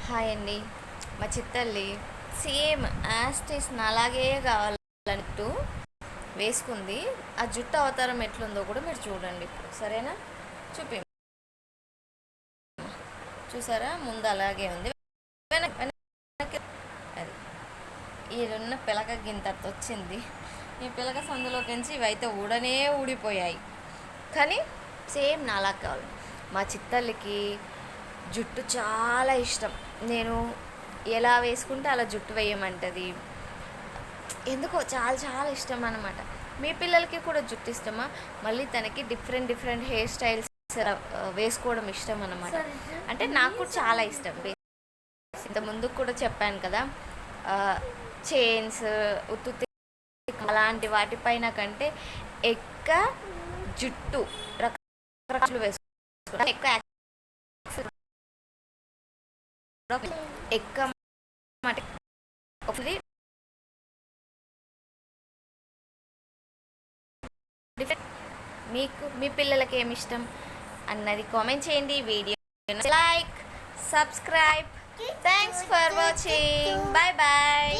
Hi అండి. మా చిత్తల్లి same యాస్టీస్ అలాగే కావాలన్నట్టు వేసుకుంది. ఆ జుట్టు అవతారం ఎట్లుందో కూడా మీరు చూడండి ఇప్పుడు, సరేనా? చూపి. చూసారా, ముందు అలాగే ఉంది, అది ఈడున్న పిలక గింత వచ్చింది. ఈ పిలక సందులోకించి ఇవైతే ఊడిపోయాయి. కానీ సేమ్ నాలా కావాలి. మా చిత్తల్లికి జుట్టు చాలా ఇష్టం. నేను ఎలా వేసుకుంటే అలా జుట్టు వేయమంటుంది. ఎందుకో చాలా చాలా ఇష్టం అన్నమాట. మీ పిల్లలకి కూడా జుట్టు ఇష్టమా? మళ్ళీ తనకి డిఫరెంట్ డిఫరెంట్ హెయిర్ స్టైల్స్ వేసుకోవడం ఇష్టం అన్నమాట. అంటే నాకు కూడా చాలా ఇష్టం. ఇంత ముందుకు కూడా చెప్పాను కదా, చైన్స్, ఉత్తుత్తి అలాంటి వాటిపైన కంటే ఎక్కువ జుట్టు రకరకాలు వేసుకుంటాను. ఎక్కువ ఒకటి మీకు మీ పిల్లలకి ఏమి ఇష్టం అన్నది కామెంట్ చేయండి. Video like, subscribe. Thanks for watching. Bye bye.